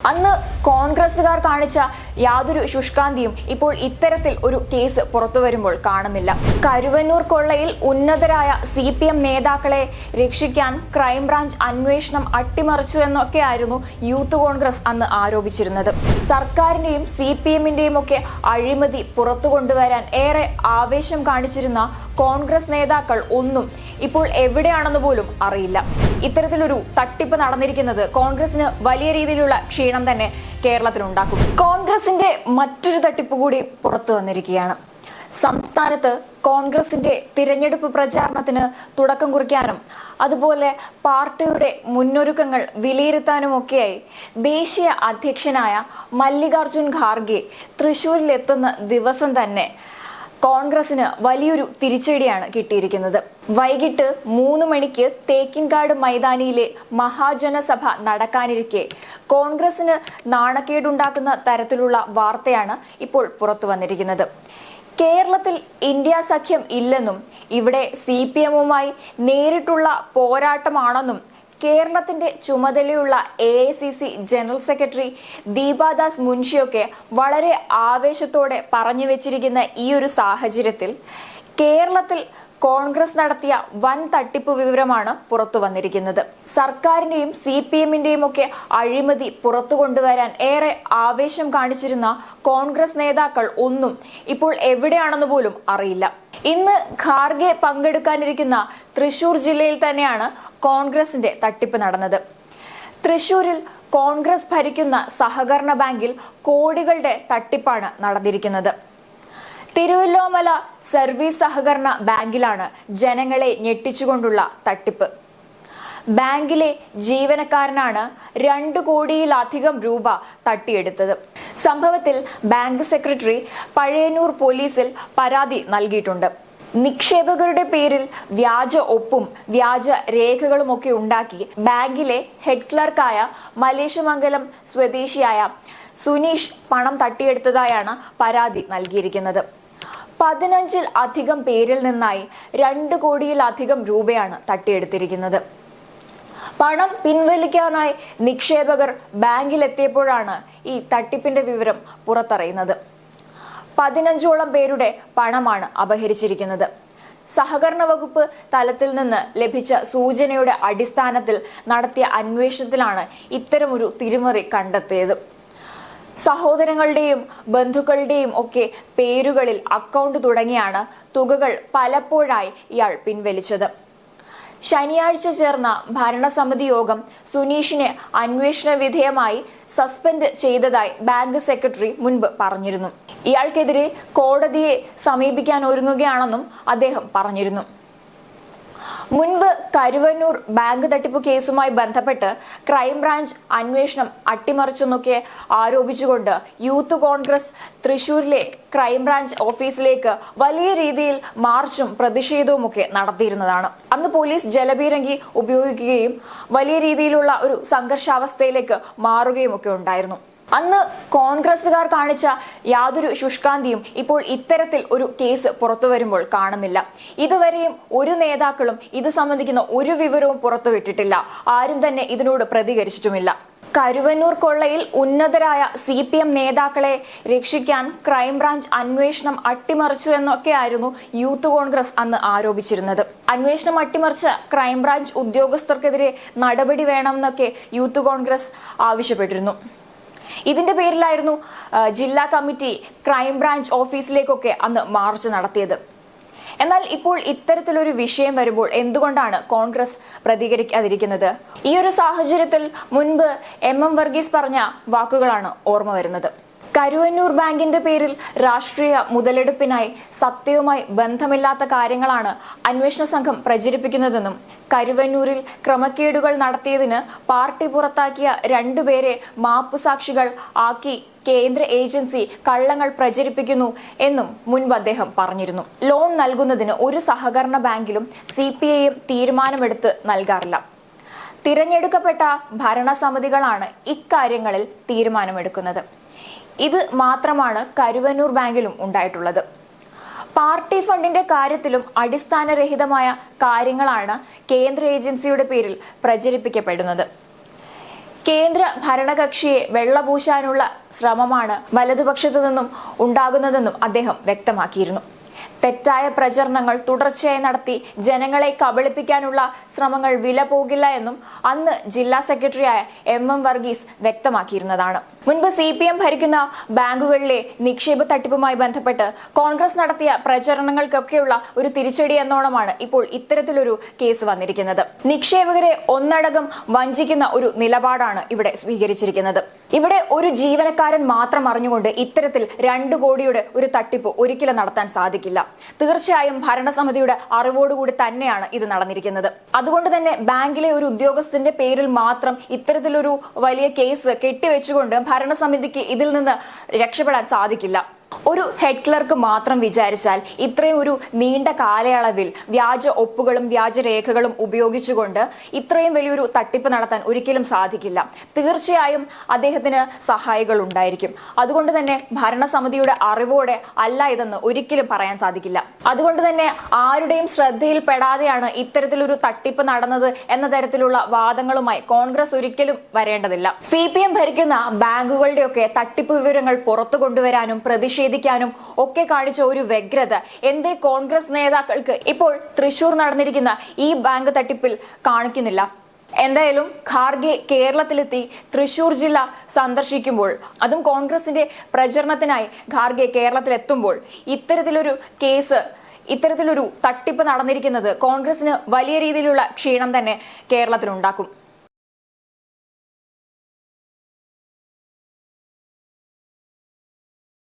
അന്ന് കോൺഗ്രസുകാർ കാണിച്ച യാതൊരു ശുഷ്കാന്തിയും ഇപ്പോൾ ഇത്തരത്തിൽ ഒരു കേസ് പുറത്തു വരുമ്പോൾ കാണുന്നില്ല. കരുവന്നൂർ കൊള്ളയിൽ ഉന്നതരായ CPM നേതാക്കളെ രക്ഷിക്കാൻ ക്രൈംബ്രാഞ്ച് അന്വേഷണം അട്ടിമറിച്ചു എന്നൊക്കെയായിരുന്നു യൂത്ത് കോൺഗ്രസ് അന്ന് ആരോപിച്ചിരുന്നത്. സർക്കാരിന്റെയും CPMന്റെയും ഒക്കെ അഴിമതി പുറത്തു കൊണ്ടുവരാൻ ഏറെ ആവേശം കാണിച്ചിരുന്ന കോൺഗ്രസ് നേതാക്കൾ ഒന്നും ഇപ്പോൾ എവിടെയാണെന്ന് പോലും അറിയില്ല. ഇത്തരത്തിലൊരു തട്ടിപ്പ് നടന്നിരിക്കുന്നത് കോൺഗ്രസിന് വലിയ രീതിയിലുള്ള ക്ഷീണം തന്നെ കേരളത്തിലുണ്ടാക്കും. കോൺഗ്രസിന്റെ മറ്റൊരു തട്ടിപ്പ് കൂടി പുറത്തു വന്നിരിക്കുകയാണ്. സംസ്ഥാനത്ത് കോൺഗ്രസിന്റെ തിരഞ്ഞെടുപ്പ് പ്രചാരണത്തിന് തുടക്കം കുറിക്കാനും അതുപോലെ പാർട്ടിയുടെ മുന്നൊരുക്കങ്ങൾ വിലയിരുത്താനുമൊക്കെയായി ദേശീയ അധ്യക്ഷനായ മല്ലികാർജുൻ ഖാർഗെ തൃശൂരിലെത്തുന്ന ദിവസം തന്നെ കോൺഗ്രസിന് വലിയൊരു തിരിച്ചടിയാണ് കിട്ടിയിരിക്കുന്നത്. വൈകിട്ട് 3 മണിക്ക് തേക്കിൻകാട് മൈതാനിയിലെ മഹാജനസഭ നടക്കാനിരിക്കെ കോൺഗ്രസിന് നാണക്കേടുണ്ടാക്കുന്ന തരത്തിലുള്ള വാർത്തയാണ് ഇപ്പോൾ പുറത്തു വന്നിരിക്കുന്നത്. കേരളത്തിൽ ഇന്ത്യ സഖ്യം ഇല്ലെന്നും ഇവിടെ CPMവുമായി നേരിട്ടുള്ള പോരാട്ടമാണെന്നും കേരളത്തിന്റെ ചുമതലയുള്ള AICC ജനറൽ സെക്രട്ടറി ദീപാദാസ് മുൻഷിയൊക്കെ വളരെ ആവേശത്തോടെ പറഞ്ഞു വെച്ചിരിക്കുന്ന ഈ ഒരു സാഹചര്യത്തിൽ കേരളത്തിൽ കോൺഗ്രസ് നടത്തിയ വൻ തട്ടിപ്പ് വിവരമാണ് പുറത്തു വന്നിരിക്കുന്നത്. സർക്കാരിന്റെയും CPMന്റെയും ഒക്കെ അഴിമതി പുറത്തു കൊണ്ടുവരാൻ ഏറെ ആവേശം കാണിച്ചിരുന്ന കോൺഗ്രസ് നേതാക്കൾ ഒന്നും ഇപ്പോൾ എവിടെയാണെന്ന് പോലും അറിയില്ല. ഇന്ന് ഖാർഗെ പങ്കെടുക്കാനിരിക്കുന്ന തൃശൂർ ജില്ലയിൽ തന്നെയാണ് കോൺഗ്രസിന്റെ തട്ടിപ്പ് നടന്നത്. തൃശൂരിൽ കോൺഗ്രസ് ഭരിക്കുന്ന സഹകരണ ബാങ്കിൽ കോടികളുടെ തട്ടിപ്പാണ് നടന്നിരിക്കുന്നത്. തിരുവല്ലോമല സർവീസ് സഹകരണ ബാങ്കിലാണ് ജനങ്ങളെ ഞെട്ടിച്ചുകൊണ്ടുള്ള തട്ടിപ്പ്. ബാങ്കിലെ ജീവനക്കാരനാണ് 2 കോടിയിലധികം രൂപ തട്ടിയെടുത്തത്. സംഭവത്തിൽ ബാങ്ക് സെക്രട്ടറി പഴയന്നൂർ പോലീസിൽ പരാതി നൽകിയിട്ടുണ്ട്. നിക്ഷേപകരുടെ പേരിൽ വ്യാജ ഒപ്പും വ്യാജ രേഖകളുമൊക്കെ ഉണ്ടാക്കി ബാങ്കിലെ ഹെഡ് ക്ലർക്കായ മലേശമംഗലം സ്വദേശിയായ സുനീഷ് പണം തട്ടിയെടുത്തതായാണ് പരാതി നൽകിയിരിക്കുന്നത്. 15-ൽ അധികം പേരിൽ നിന്നായി 2 കോടിയിലധികം രൂപയാണ് തട്ടിയെടുത്തിരിക്കുന്നത്. പണം പിൻവലിക്കാനായി നിക്ഷേപകർ ബാങ്കിലെത്തിയപ്പോഴാണ് ഈ തട്ടിപ്പിന്റെ വിവരം പുറത്തറിയുന്നത്. 15ഓളം പേരുടെ പണമാണ് അപഹരിച്ചിരിക്കുന്നത്. സഹകരണ വകുപ്പ് തലത്തിൽ നിന്ന് ലഭിച്ച സൂചനയുടെ അടിസ്ഥാനത്തിൽ നടത്തിയ അന്വേഷണത്തിലാണ് ഇത്തരമൊരു തിരിമറി കണ്ടെത്തിയത്. സഹോദരങ്ങളുടെയും ബന്ധുക്കളുടെയും ഒക്കെ പേരുകളിൽ അക്കൗണ്ട് തുടങ്ങിയാണ് തുകകൾ പലപ്പോഴായി ഇയാൾ പിൻവലിച്ചത്. ശനിയാഴ്ച ചേർന്ന ഭരണസമിതി യോഗം സുനീഷിനെ അന്വേഷണ വിധേയമായി സസ്പെൻഡ് ചെയ്തതായി ബാങ്ക് സെക്രട്ടറി മുൻപ് പറഞ്ഞിരുന്നു. ഇയാൾക്കെതിരെ കോടതിയെ സമീപിക്കാൻ ഒരുങ്ങുകയാണെന്നും അദ്ദേഹം പറഞ്ഞിരുന്നു. മുൻപ് കരുവന്നൂർ ബാങ്ക് തട്ടിപ്പ് കേസുമായി ബന്ധപ്പെട്ട് ക്രൈംബ്രാഞ്ച് അന്വേഷണം അട്ടിമറിച്ചെന്നൊക്കെ ആരോപിച്ചുകൊണ്ട് യൂത്ത് കോൺഗ്രസ് തൃശൂരിലെ ക്രൈംബ്രാഞ്ച് ഓഫീസിലേക്ക് വലിയ രീതിയിൽ മാർച്ചും പ്രതിഷേധവും ഒക്കെ നടത്തിയിരുന്നതാണ്. അന്ന് പോലീസ് ജലപീരങ്കി ഉപയോഗിക്കുകയും വലിയ രീതിയിലുള്ള ഒരു സംഘർഷാവസ്ഥയിലേക്ക് മാറുകയും ഒക്കെ ഉണ്ടായിരുന്നു. അന്ന് കോൺഗ്രസുകാർ കാണിച്ച യാതൊരു ശുഷ്കാന്തിയും ഇപ്പോൾ ഇത്തരത്തിൽ ഒരു കേസ് പുറത്തു വരുമ്പോൾ കാണുന്നില്ല. ഇതുവരെയും ഒരു നേതാക്കളും ഇത് സംബന്ധിക്കുന്ന ഒരു വിവരവും പുറത്തുവിട്ടിട്ടില്ല. ആരും തന്നെ ഇതിനോട് പ്രതികരിച്ചിട്ടുമില്ല. കരുവന്നൂർ കൊള്ളയിൽ ഉന്നതരായ CPM നേതാക്കളെ രക്ഷിക്കാൻ ക്രൈംബ്രാഞ്ച് അന്വേഷണം അട്ടിമറിച്ചു എന്നൊക്കെയായിരുന്നു യൂത്ത് കോൺഗ്രസ് അന്ന് ആരോപിച്ചിരുന്നത്. അന്വേഷണം അട്ടിമറിച്ച ക്രൈംബ്രാഞ്ച് ഉദ്യോഗസ്ഥർക്കെതിരെ നടപടി വേണമെന്നൊക്കെ യൂത്ത് കോൺഗ്രസ് ആവശ്യപ്പെട്ടിരുന്നു. ഇതിന്റെ പേരിലായിരുന്നു ജില്ലാ കമ്മിറ്റി ക്രൈംബ്രാഞ്ച് ഓഫീസിലേക്കൊക്കെ അന്ന് മാർച്ച് നടത്തിയത്. എന്നാൽ ഇപ്പോൾ ഇത്തരത്തിലൊരു വിഷയം വരുമ്പോൾ എന്തുകൊണ്ടാണ് കോൺഗ്രസ് പ്രതികരിക്കാതിരിക്കുന്നത്? ഈ ഒരു സാഹചര്യത്തിൽ മുൻപ് MM വർഗീസ് പറഞ്ഞ വാക്കുകളാണ് ഓർമ്മ വരുന്നത്. കരുവന്നൂർ ബാങ്കിന്റെ പേരിൽ രാഷ്ട്രീയ മുതലെടുപ്പിനായി സത്യവുമായി ബന്ധമില്ലാത്ത കാര്യങ്ങളാണ് അന്വേഷണ സംഘം പ്രചരിപ്പിക്കുന്നതെന്നും കരുവന്നൂരിൽ ക്രമക്കേടുകൾ നടത്തിയതിന് പാർട്ടി പുറത്താക്കിയ 2 പേരെ മാപ്പുസാക്ഷികൾ ആക്കി കേന്ദ്ര ഏജൻസി കള്ളങ്ങൾ പ്രചരിപ്പിക്കുന്നു എന്നും മുൻപ് അദ്ദേഹം പറഞ്ഞിരുന്നു. ലോൺ നൽകുന്നതിന് ഒരു സഹകരണ ബാങ്കിലും CPIM തീരുമാനമെടുത്ത് നൽകാറില്ല. തിരഞ്ഞെടുക്കപ്പെട്ട ഭരണസമിതികളാണ് ഇക്കാര്യങ്ങളിൽ തീരുമാനമെടുക്കുന്നത്. ഇത് മാത്രമാണ് കരുവന്നൂർ ബാങ്കിലും ഉണ്ടായിട്ടുള്ളത്. പാർട്ടി ഫണ്ടിന്റെ കാര്യത്തിലും അടിസ്ഥാനരഹിതമായ കാര്യങ്ങളാണ് കേന്ദ്ര ഏജൻസിയുടെ പേരിൽ പ്രചരിപ്പിക്കപ്പെടുന്നത്. കേന്ദ്ര ഭരണകക്ഷിയെ വെള്ളപൂശാനുള്ള ശ്രമമാണ് വലതുപക്ഷത്തു നിന്നും ഉണ്ടാകുന്നതെന്നും അദ്ദേഹം വ്യക്തമാക്കിയിരുന്നു. തെറ്റായ പ്രചരണങ്ങൾ തുടർച്ചയായി നടത്തി ജനങ്ങളെ കബളിപ്പിക്കാനുള്ള ശ്രമങ്ങൾ വില പോകില്ല എന്നും അന്ന് ജില്ലാ സെക്രട്ടറിയായ എം വർഗീസ് വ്യക്തമാക്കിയിരുന്നതാണ്. മുൻപ് CPM ഭരിക്കുന്ന ബാങ്കുകളിലെ നിക്ഷേപ തട്ടിപ്പുമായി ബന്ധപ്പെട്ട് കോൺഗ്രസ് നടത്തിയ പ്രചരണങ്ങൾക്കൊക്കെയുള്ള ഒരു തിരിച്ചടി എന്നോണമാണ് ഇപ്പോൾ ഇത്തരത്തിലൊരു കേസ് വന്നിരിക്കുന്നത്. നിക്ഷേപകരെ ഒന്നടങ്കം വഞ്ചിക്കുന്ന ഒരു നിലപാടാണ് ഇവിടെ സ്വീകരിച്ചിരിക്കുന്നത്. ഇവിടെ ഒരു ജീവനക്കാരൻ മാത്രം അറിഞ്ഞുകൊണ്ട് ഇത്തരത്തിൽ 2 കോടിയുടെ ഒരു തട്ടിപ്പ് ഒരിക്കലും നടത്താൻ സാധിക്കില്ല. തീർച്ചയായും ഭരണസമിതിയുടെ അറിവോടുകൂടി തന്നെയാണ് ഇത് നടന്നിരിക്കുന്നത്. അതുകൊണ്ട് തന്നെ ബാങ്കിലെ ഒരു ഉദ്യോഗസ്ഥന്റെ പേരിൽ മാത്രം ഇത്തരത്തിലൊരു വലിയ കേസ് കെട്ടിവെച്ചുകൊണ്ട് ഭരണസമിതിക്ക് ഇതിൽ നിന്ന് രക്ഷപ്പെടാൻ സാധിക്കില്ല. ഒരു ഹെഡ് ക്ലർക്ക് മാത്രം വിചാരിച്ചാൽ ഇത്രയും ഒരു നീണ്ട കാലയളവിൽ വ്യാജ ഒപ്പുകളും വ്യാജരേഖകളും ഉപയോഗിച്ചുകൊണ്ട് ഇത്രയും വലിയൊരു തട്ടിപ്പ് നടത്താൻ ഒരിക്കലും സാധിക്കില്ല. തീർച്ചയായും അദ്ദേഹത്തിന് സഹായികൾ ഉണ്ടായിരിക്കും. അതുകൊണ്ട് തന്നെ ഭരണസമിതിയുടെ അറിവോടെ അല്ല ഇതെന്ന് ഒരിക്കലും പറയാൻ സാധിക്കില്ല. അതുകൊണ്ട് തന്നെ ആരുടെയും ശ്രദ്ധയിൽപ്പെടാതെയാണ് ഇത്തരത്തിലൊരു തട്ടിപ്പ് നടന്നത് എന്ന തരത്തിലുള്ള വാദങ്ങളുമായി കോൺഗ്രസ് ഒരിക്കലും വരേണ്ടതില്ല. CPM ഭരിക്കുന്ന ബാങ്കുകളുടെയൊക്കെ തട്ടിപ്പ് വിവരങ്ങൾ പുറത്തു കൊണ്ടുവരാനും പ്രതിഷേധിക്കാനും ഒക്കെ കാണിച്ച ഒരു വ്യഗ്രത എന്തേ കോൺഗ്രസ് നേതാക്കൾക്ക് ഇപ്പോൾ തൃശൂർ നടന്നിരിക്കുന്ന ഈ ബാങ്ക് തട്ടിപ്പിൽ കാണിക്കുന്നില്ല? എന്തായാലും ഖാർഗെ കേരളത്തിലെത്തി തൃശൂർ ജില്ല സന്ദർശിക്കുമ്പോൾ, അതും കോൺഗ്രസിന്റെ പ്രചരണത്തിനായി ഖാർഗെ കേരളത്തിലെത്തുമ്പോൾ ഇത്തരത്തിലൊരു കേസ്, ഇത്തരത്തിലൊരു തട്ടിപ്പ് നടന്നിരിക്കുന്നത് കോൺഗ്രസിന് വലിയ രീതിയിലുള്ള ക്ഷീണം തന്നെ കേരളത്തിലുണ്ടാക്കും.